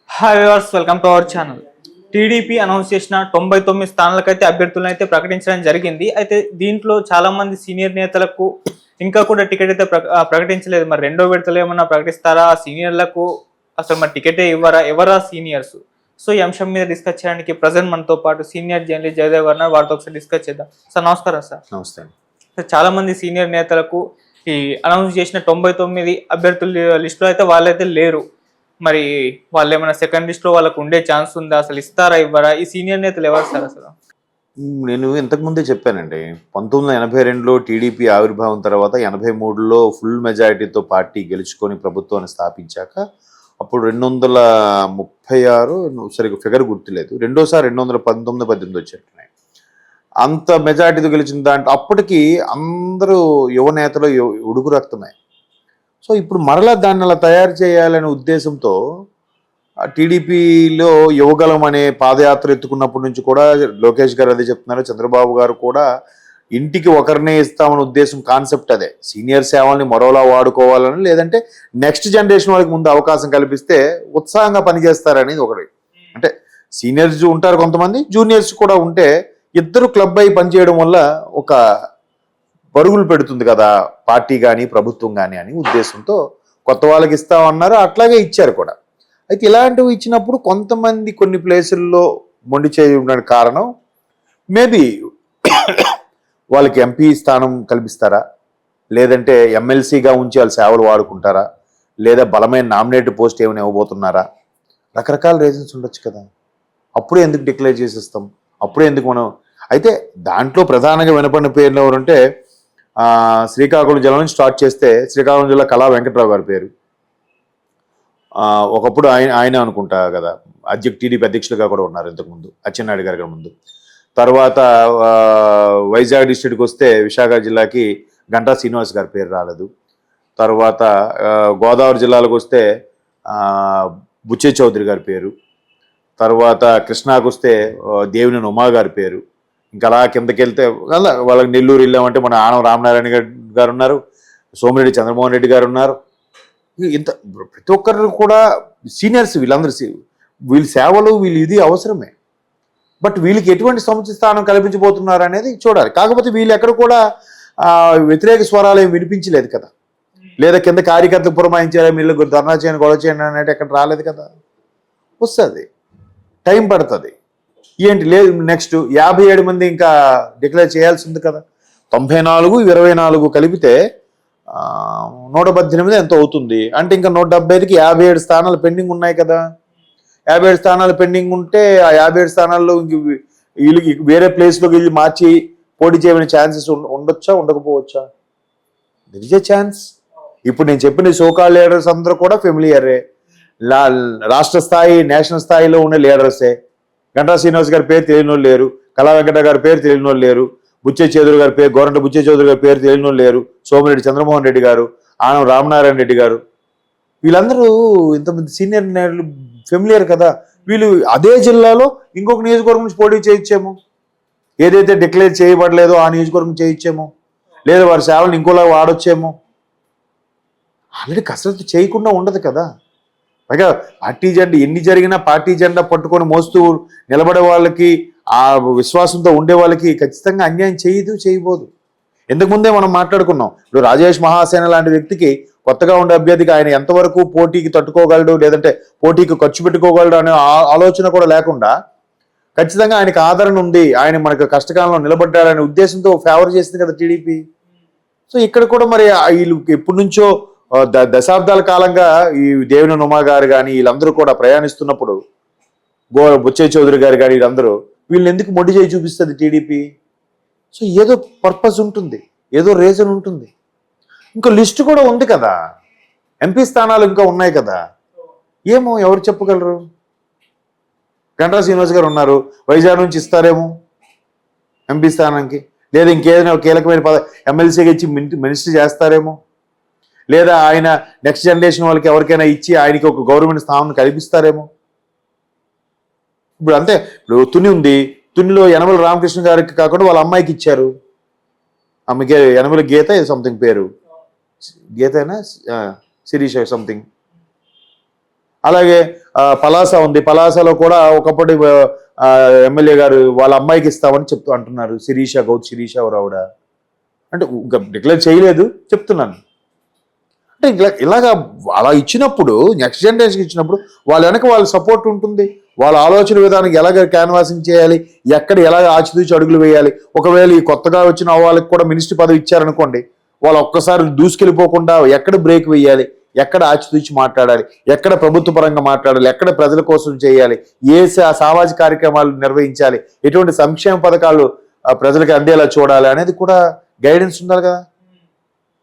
Hi viewers, welcome to our channel. TDP announce చేసిన 99 స్థానాలకైతే అభ్యర్థులను అయితే ప్రకటించడం జరిగింది. అయితే దీంట్లో చాలా మంది సీనియర్ నేతలకు ఇంకా కూడా టికెట్ అయితే ప్రకటించలేదు. మరి రెండో విడతలో ఏమన్నా ప్రకటిస్తారా? సీనియర్లకు అసలు మరి టికెటే ఇవ్వరా? ఎవరా సీనియర్స్? సో ఈ అంశం మీద డిస్కస్ చేయడానికి ప్రజెంట్ మనతో పాటు సీనియర్ జర్నలిస్ట్ జయదేవ్ గారు వారితో ఒకసారి డిస్కస్ చేద్దాం. సార్ నమస్కారం సార్. నమస్తే. చాలా మంది సీనియర్ నేతలకు ఈ అనౌన్స్ చేసిన 99 అభ్యర్థుల లిస్టులో అయితే వాళ్ళైతే లేరు. మరి వాళ్ళు ఏమైనా సెకండ్ లిస్ట్ లో వాళ్ళకు ఉండే ఛాన్స్ ఉందా? అసలు ఇస్తారా ఇవ్వరా? ఈ సీనియర్ నేతలు ఎవరు సార్ అసలు? నేను ఇంతకుముందే చెప్పానండి. 1982లో టీడీపీ ఆవిర్భావం తర్వాత 83లో ఫుల్ మెజారిటీతో పార్టీ గెలుచుకొని ప్రభుత్వాన్ని స్థాపించాక అప్పుడు 236 సరిగ్గా ఫిగర్ గుర్తులేదు, రెండోసారి 219, 18 వచ్చేట్టున్నాయి. అంత మెజారిటీతో గెలిచిన దాంట్లో అప్పటికి అందరూ యువ నేతలు ఉడుకు రక్తమే. సో ఇప్పుడు మరలా దాన్ని అలా తయారు చేయాలనే ఉద్దేశంతో టీడీపీలో యువగలం అనే పాదయాత్ర ఎత్తుకున్నప్పటి నుంచి కూడా లోకేష్ గారు అదే చెప్తున్నారు, చంద్రబాబు గారు కూడా ఇంటికి ఒకరినే ఇస్తామనే ఉద్దేశం, కాన్సెప్ట్ అదే. సీనియర్ సేవల్ని మరోలా వాడుకోవాలని, లేదంటే నెక్స్ట్ జనరేషన్ వాళ్ళకి ముందు అవకాశం కల్పిస్తే ఉత్సాహంగా పనిచేస్తారనేది ఒకటి. అంటే సీనియర్స్ ఉంటారు కొంతమంది, జూనియర్స్ కూడా ఉంటే ఇద్దరు క్లబ్ అయి పనిచేయడం వల్ల ఒక పరుగులు పెడుతుంది కదా పార్టీ కానీ ప్రభుత్వం కానీ అని ఉద్దేశంతో కొత్త వాళ్ళకి ఇస్తామన్నారు, అట్లాగే ఇచ్చారు కూడా. అయితే ఇలాంటివి ఇచ్చినప్పుడు కొంతమంది కొన్ని ప్లేసుల్లో మొండి చేయడానికి కారణం మేబీ వాళ్ళకి ఎంపీ స్థానం కల్పిస్తారా, లేదంటే ఎమ్మెల్సీగా ఉంచి వాళ్ళ సేవలు వాడుకుంటారా, లేదా బలమైన నామినేట్ పోస్ట్ ఏమైనా ఇవ్వబోతున్నారా, రకరకాల రీజన్స్ ఉండొచ్చు కదా. అప్పుడే ఎందుకు డిక్లేర్ చేసేస్తాం, అప్పుడే ఎందుకు మనం. అయితే దాంట్లో ప్రధానంగా వినపడిన పేర్లు ఎవరంటే శ్రీకాకుళం జిల్లా నుంచి స్టార్ట్ చేస్తే శ్రీకాకుళం జిల్లా కళా వెంకట్రావు గారి పేరు. ఒకప్పుడు ఆయన అనుకుంటా కదా టీడీపీ అధ్యక్షులుగా కూడా ఉన్నారు ఇంతకుముందు, అచ్చెన్నాయుడు గారి ముందు. తర్వాత వైజాగ్ డిస్ట్రిక్ట్కి వస్తే విశాఖ జిల్లాకి గంటా శ్రీనివాస్ గారి పేరు రాలేదు. తర్వాత గోదావరి జిల్లాలకు వస్తే బుచ్చే చౌదరి గారి పేరు. తర్వాత కృష్ణాకు వస్తే దేవినేని ఉమా గారి పేరు. ఇంకా అలా కిందకి వెళ్తే వాళ్ళకి నెల్లూరు వెళ్ళామంటే మన ఆనం రామనారాయణ గారు ఉన్నారు, సోమిరెడ్డి చంద్రమోహన్ రెడ్డి గారు ఉన్నారు. ఇంత ప్రతి ఒక్కరు కూడా సీనియర్స్, వీళ్ళందరూ వీళ్ళ సేవలు వీళ్ళు ఇది అవసరమే. బట్ వీళ్ళకి ఎటువంటి సముచిత స్థానం కల్పించబోతున్నారు అనేది చూడాలి. కాకపోతే వీళ్ళు ఎక్కడ కూడా వ్యతిరేక స్వరాలు ఏమి వినిపించలేదు కదా, లేదా కింద కార్యకర్తలు పురమాయించారా వీళ్ళు ధర్నా చేయండి గొడవ చేయండి అనేది ఎక్కడ రాలేదు కదా. వస్తుంది, టైం పడుతుంది. ఏంటి లేదు, నెక్స్ట్ 57 మంది ఇంకా డిక్లేర్ చేయాల్సి ఉంది కదా. 94, 24 కలిపితే 118 ఎంతో అవుతుంది. అంటే ఇంకా 170కి 57 స్థానాలు పెండింగ్ ఉన్నాయి కదా. 57 స్థానాలు పెండింగ్ ఉంటే ఆ 57 స్థానాల్లో వీళ్ళకి వేరే ప్లేస్లోకి వెళ్ళి మార్చి పోటీ చేయమనే ఛాన్సెస్ ఉండొచ్చా, ఉండకపోవచ్చా? There is a chance. ఇప్పుడు నేను చెప్పిన సోకాల్ లీడర్స్ అందరూ కూడా ఫెమిలియరే, రాష్ట్ర స్థాయి నేషనల్ స్థాయిలో ఉన్న లీడర్సే. గంటా శ్రీనివాస్ గారి పేరు తెలియని వాళ్ళు లేరు, కళా వెంకట గారి పేరు తెలియని వాళ్ళు లేరు, బుచ్చే చౌదరి గారి పేరు, గోరంట బుచ్చే చౌదరి గారి పేరు తెలియని వాళ్ళు లేరు, సోమిరెడ్డి చంద్రమోహన్ రెడ్డి గారు, ఆనం రామనారాయణ రెడ్డి గారు, వీళ్ళందరూ ఇంతమంది సీనియర్ నేతలు ఫెమిలియర్ కదా. వీళ్ళు అదే జిల్లాలో ఇంకొక నియోజకవర్గం నుంచి పోటీ చేయించేమో, ఏదైతే డిక్లేర్ చేయబడలేదో ఆ నియోజకవర్గం చేయించేమో, లేదా వారి సేవలను ఇంకోలా వాడొచ్చేమో. ఆల్రెడీ కసరత్తు చేయకుండా ఉండదు కదా. పైగా పార్టీ జెండా ఎన్ని జరిగినా పార్టీ జెండా పట్టుకొని మోస్తూ నిలబడే వాళ్ళకి, ఆ విశ్వాసంతో ఉండే వాళ్ళకి ఖచ్చితంగా అన్యాయం చేయబోదు. ఇంతకుముందే మనం మాట్లాడుకున్నాం. ఇప్పుడు రాజేష్ మహాసేన లాంటి వ్యక్తికి, కొత్తగా ఉండే అభ్యర్థికి ఆయన ఎంతవరకు పోటీకి తట్టుకోగలడు, లేదంటే పోటీకి ఖర్చు పెట్టుకోగలడు అనే ఆలోచన కూడా లేకుండా ఖచ్చితంగా ఆయనకు ఆదరణ ఉంది, ఆయన మనకు కష్టకాలంలో నిలబడ్డాడనే ఉద్దేశంతో ఫేవర్ చేసింది కదా టీడీపీ. సో ఇక్కడ కూడా మరి వీళ్ళు ఎప్పటి నుంచో దశాబ్దాల కాలంగా ఈ దేవినేని ఉమా గారు కానీ వీళ్ళందరూ కూడా ప్రయాణిస్తున్నప్పుడు, బుచ్చయ్య చౌదరి గారు కానీ వీళ్ళని ఎందుకు మొండి చేయి చూపిస్తుంది టీడీపీ? సో ఏదో పర్పస్ ఉంటుంది, ఏదో రీజన్ ఉంటుంది. ఇంకో లిస్ట్ కూడా ఉంది కదా, ఎంపీ స్థానాలు ఇంకా ఉన్నాయి కదా. ఏమో ఎవరు చెప్పగలరు? గంటా శ్రీనివాస్ గారు ఉన్నారు, వైజాగ్ నుంచి ఇస్తారేమో ఎంపీ స్థానానికి, లేదా ఇంకేదైనా కీలకమైన ఎమ్మెల్సీగా ఇచ్చి మినిస్టర్ చేస్తారేమో, లేదా ఆయన నెక్స్ట్ జనరేషన్ వాళ్ళకి ఎవరికైనా ఇచ్చి ఆయనకి ఒక గవర్నమెంట్ స్థానం కల్పిస్తారేమో. ఇప్పుడు అంతే. ఇప్పుడు తుని ఉంది, తునిలో యనమల రామకృష్ణ గారికి కాకుండా వాళ్ళ అమ్మాయికి ఇచ్చారు. ఆమెకి యనమల గీత సంథింగ్ పేరు, గీతైనా శిరీష సంథింగ్. అలాగే పలాస ఉంది, పలాసలో కూడా ఒకప్పటి ఎమ్మెల్యే గారు వాళ్ళ అమ్మాయికి ఇస్తామని అంటున్నారు, శిరీష రావుడ. అంటే ఇంకా డిక్లేర్ చేయలేదు, చెప్తున్నాను. అంటే ఇలాగా అలా ఇచ్చినప్పుడు, నెక్స్ట్ జనరేషన్ ఇచ్చినప్పుడు వాళ్ళ వెనక వాళ్ళ సపోర్ట్ ఉంటుంది. వాళ్ళ ఆలోచన విధానానికి ఎలాగ క్యాన్వాసింగ్ చేయాలి, ఎక్కడ ఎలాగ ఆచితూచి అడుగులు వేయాలి. ఒకవేళ ఈ కొత్తగా వచ్చిన వాళ్ళకి కూడా మినిస్ట్రీ పదవి ఇచ్చారనుకోండి, వాళ్ళు ఒక్కసారి దూసుకెళ్ళిపోకుండా ఎక్కడ బ్రేక్ వేయాలి, ఎక్కడ ఆచితూచి మాట్లాడాలి, ఎక్కడ ప్రభుత్వ పరంగా మాట్లాడాలి, ఎక్కడ ప్రజల కోసం చేయాలి, ఏ సామాజిక కార్యక్రమాలు నిర్వహించాలి, ఎటువంటి సంక్షేమ పథకాలు ప్రజలకు అందేలా చూడాలి అనేది కూడా గైడెన్స్ ఉండాలి కదా.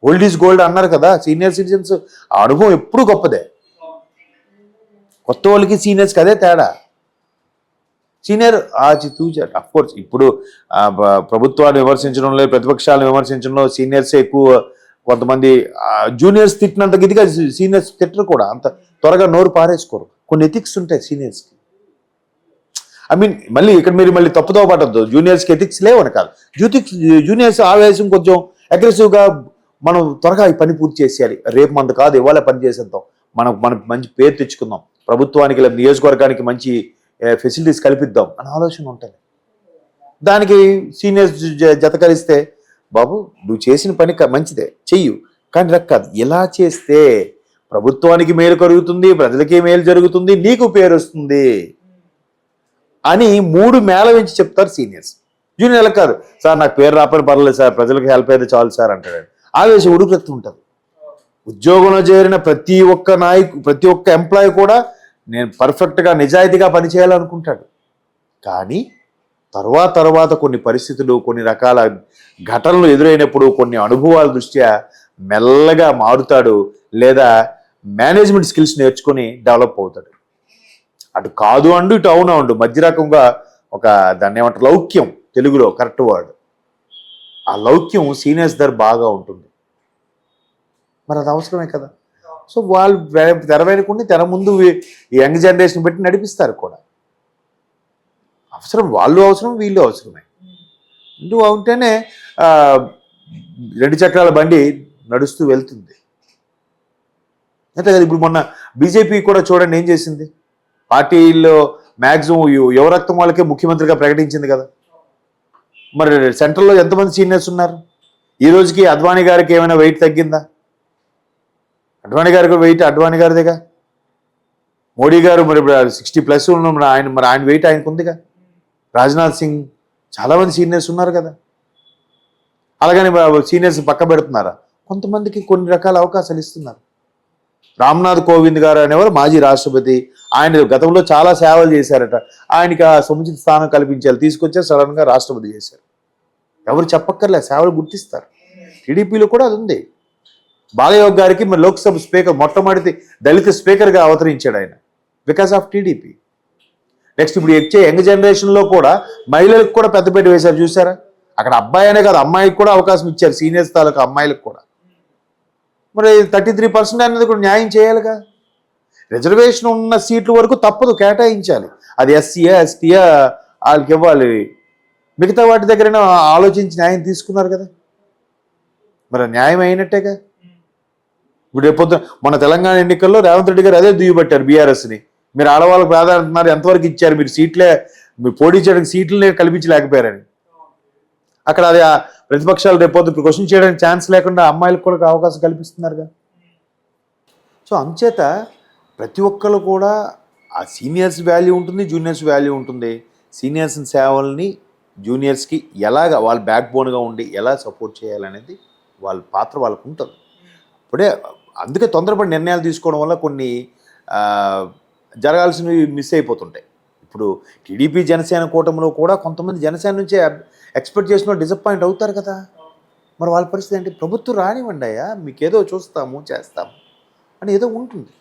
ఓల్డ్ ఈజ్ గోల్డ్ అన్నారు కదా సీనియర్ సిటిజన్స్. ఆ అనుభవం ఎప్పుడు గొప్పదే. కొత్త వాళ్ళకి సీనియర్స్కి అదే తేడా. సీనియర్ ఆచితూచారు. అఫ్కోర్స్ ఇప్పుడు ప్రభుత్వాన్ని విమర్శించడంలో, ప్రతిపక్షాలను విమర్శించడంలో సీనియర్సే ఎక్కువ. కొంతమంది జూనియర్స్ తిట్టినంత గిదిగా సీనియర్స్ తిట్టరు కూడా, అంత త్వరగా నోరు పారేసుకోరు. కొన్ని ఎథిక్స్ ఉంటాయి సీనియర్స్కి. ఐ మీన్ మళ్ళీ ఇక్కడ మీరు మళ్ళీ తప్పుతో పట్టద్దు, జూనియర్స్కి ఎథిక్స్ లేవని కాదు. జూనియర్స్ ఆవేశం కొంచెం అగ్రెసివ్గా, మనం త్వరగా ఈ పని పూర్తి చేసేయాలి, రేపు మంది కాదు ఇవాళ పని చేసేద్దాం, మనకు మంచి పేరు తెచ్చుకుందాం, ప్రభుత్వానికి లేదా నియోజకవర్గానికి మంచి ఫెసిలిటీస్ కల్పిద్దాం అనే ఆలోచన ఉంటుంది. దానికి సీనియర్స్ జత కలిస్తే, బాబు నువ్వు చేసిన పని మంచిదే, చెయ్యు, కానీ రక్కాదు, ఇలా చేస్తే ప్రభుత్వానికి మేలు కలుగుతుంది, ప్రజలకి మేలు జరుగుతుంది, నీకు పేరు వస్తుంది అని 3 మేళవించి చెప్తారు సీనియర్స్. జూనియర్లకు కాదు, సార్ నాకు పేరు రాపని పర్లేదు సార్, ప్రజలకు హెల్ప్ అయితే చాలు సార్ అంటాడు. ఆవేశం ఉడుకుతూ ఉంటుంది. ఉద్యోగంలో చేరిన ప్రతి ఒక్క ఎంప్లాయీ కూడా నేను పర్ఫెక్ట్గా నిజాయితీగా పనిచేయాలనుకుంటాడు. కానీ తర్వాత కొన్ని పరిస్థితులు, కొన్ని రకాల ఘటనలు ఎదురైనప్పుడు, కొన్ని అనుభవాల దృష్ట్యా మెల్లగా మారుతాడు, లేదా మేనేజ్మెంట్ స్కిల్స్ నేర్చుకుని డెవలప్ అవుతాడు. అటు కాదు అండు, ఇటు అవును అండు, మధ్య రకంగా దాన్ని ఏమంటారు, లౌక్యం తెలుగులో కరెక్ట్ వర్డ్. ఆ లౌక్యం సీనియర్స్ దగ్గర బాగా ఉంటుంది. మరి అది అవసరమే కదా. సో వాళ్ళు తెర వెనుకుండి తెర ముందు ఈ యంగ్ జనరేషన్ పెట్టి నడిపిస్తారు కూడా. అవసరం, వాళ్ళు అవసరం, వీళ్ళు అవసరమే. ఇందుకు ఉంటేనే 2 చక్రాల బండి నడుస్తూ వెళ్తుంది. అంతే కదా. ఇప్పుడు మొన్న బీజేపీ కూడా చూడండి ఏం చేసింది, పార్టీల్లో మ్యాక్సిమం యువ రక్తం వాళ్ళకే ముఖ్యమంత్రిగా ప్రకటించింది కదా. మరి సెంట్రల్లో ఎంతమంది సీనియర్స్ ఉన్నారు? ఈ రోజుకి అద్వానీ గారికి ఏమైనా వెయిట్ తగ్గిందా? అడ్వాణి గారికి వెయిట్ అడ్వాణి గారిదేగా. మోడీ గారు మరి 60+ ఉన్న ఆయన వెయిట్ ఆయనకు ఉందిగా. రాజ్నాథ్ సింగ్, చాలామంది సీనియర్స్ ఉన్నారు కదా. అలాగని సీనియర్స్ పక్క పెడుతున్నారా? కొంతమందికి కొన్ని రకాల అవకాశాలు ఇస్తున్నారు. రామ్నాథ్ కోవింద్ గారు అనేవారు మాజీ రాష్ట్రపతి. ఆయన గతంలో చాలా సేవలు చేశారట. ఆయనకి ఆ సముచిత స్థానం కల్పించాలి, తీసుకొచ్చారు, సడన్గా రాష్ట్రపతి చేశారు. ఎవరు చెప్పక్కర్లే, సేవలు గుర్తిస్తారు. టీడీపీలో కూడా అది ఉంది. బాలయోగ్ గారికి మరి లోక్సభ స్పీకర్, మొట్టమొదటి దళిత స్పీకర్గా అవతరించాడు ఆయన, బికాస్ ఆఫ్ టీడీపీ. నెక్స్ట్ ఇప్పుడు వచ్చే యంగ్ జనరేషన్లో కూడా మహిళలకు కూడా పెద్దపీట వేశారు, చూసారా? అక్కడ అబ్బాయి అనే కాదు, అమ్మాయికి కూడా అవకాశం ఇచ్చారు, సీనియర్స్ తాలూకు అమ్మాయిలకు కూడా. మరి 33% అనేది కూడా న్యాయం చేయాలిగా. రిజర్వేషన్ ఉన్న సీట్ల వరకు తప్పదు, కేటాయించాలి. అది ఎస్సీయా ఎస్టీయా వాళ్ళకి ఇవ్వాలి. మిగతా వాటి దగ్గర ఆలోచించి న్యాయం తీసుకున్నారు కదా, మరి న్యాయం అయినట్టేగా. ఇప్పుడు రేపొద్దు మన తెలంగాణ ఎన్నికల్లో రేవంత్ రెడ్డి గారు అదే దుయ్యబట్టారు బీఆర్ఎస్ని. మీరు ఆడవాళ్ళకి ప్రాధాన్యత ఎంతవరకు ఇచ్చారు, మీరు పోటీ చేయడానికి సీట్లనే కల్పించలేకపోయారని. అక్కడ అది ప్రతిపక్షాలు రేపొద్దు ఇప్పుడు క్వశ్చన్ చేయడానికి ఛాన్స్ లేకుండా అమ్మాయిలకు కూడా అవకాశం కల్పిస్తున్నారుగా. సో అంచేత ప్రతి ఒక్కరు కూడా ఆ సీనియర్స్ వాల్యూ ఉంటుంది, జూనియర్స్ వాల్యూ ఉంటుంది. సీనియర్స్ సేవల్ని జూనియర్స్కి ఎలాగ వాళ్ళ బ్యాక్ బోన్గా ఉండి ఎలా సపోర్ట్ చేయాలనేది వాళ్ళ పాత్ర వాళ్ళకు ఉంటుంది. ఇప్పుడే అందుకే తొందరపడి నిర్ణయాలు తీసుకోవడం వల్ల కొన్ని జరగాల్సినవి మిస్ అయిపోతుంటాయి. ఇప్పుడు టీడీపీ జనసేన కూటమిలో కూడా కొంతమంది జనసేన నుంచే ఎక్స్పెక్ట్ చేసిన డిసప్పాయింట్ అవుతారు కదా. మరి వాళ్ళ పరిస్థితి ఏంటి? ప్రభుత్వం రానివ్వండి అయ్యా, మీకేదో చూస్తాము చేస్తాము అని ఏదో ఉంటుంది.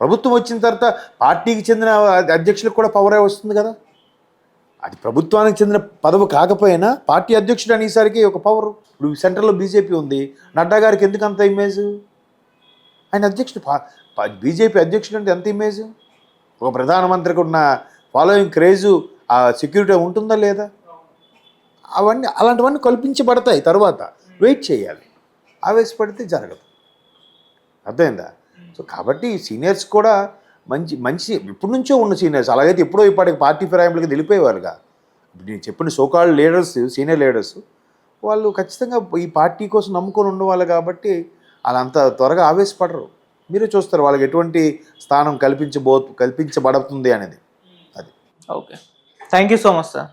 ప్రభుత్వం వచ్చిన తర్వాత పార్టీకి చెందిన అధ్యక్షులకు కూడా పవరే వస్తుంది కదా. అది ప్రభుత్వానికి చెందిన పదవి కాకపోయినా పార్టీ అధ్యక్షుడు అనేసరికి ఒక పవర్. ఇప్పుడు సెంట్రల్లో బీజేపీ ఉంది, నడ్డా గారికి ఎందుకు అంత ఇమేజ్? ఆయన అధ్యక్షుడు, బీజేపీ అధ్యక్షుడు అంటే ఎంత ఇమేజ్? ఒక ప్రధానమంత్రికి ఉన్న ఫాలోయింగ్ క్రేజు, ఆ సెక్యూరిటీ ఉంటుందా లేదా? అలాంటివన్నీ కల్పించబడతాయి. తర్వాత వెయిట్ చేయాలి, ఆవేశపడితే జరగదు. అర్థమైందా? సో కాబట్టి సీనియర్స్ కూడా మంచి ఇప్పటి నుంచో ఉన్న సీనియర్స్, అలాగైతే ఎప్పుడో ఇప్పటికి పార్టీ ఫిరాయింపులకి వెళ్ళిపోయేవారుగా. ఇప్పుడు నేను చెప్పిన సోకాల్డ్ లీడర్స్, సీనియర్ లీడర్స్, వాళ్ళు ఖచ్చితంగా ఈ పార్టీ కోసం నమ్ముకొని ఉన్నవాళ్ళు కాబట్టి వాళ్ళు అంత త్వరగా ఆవేశపడరు. మీరే చూస్తారు వాళ్ళకి ఎటువంటి స్థానం కల్పించబడుతుంది అనేది. అది okay, thank you so much sir.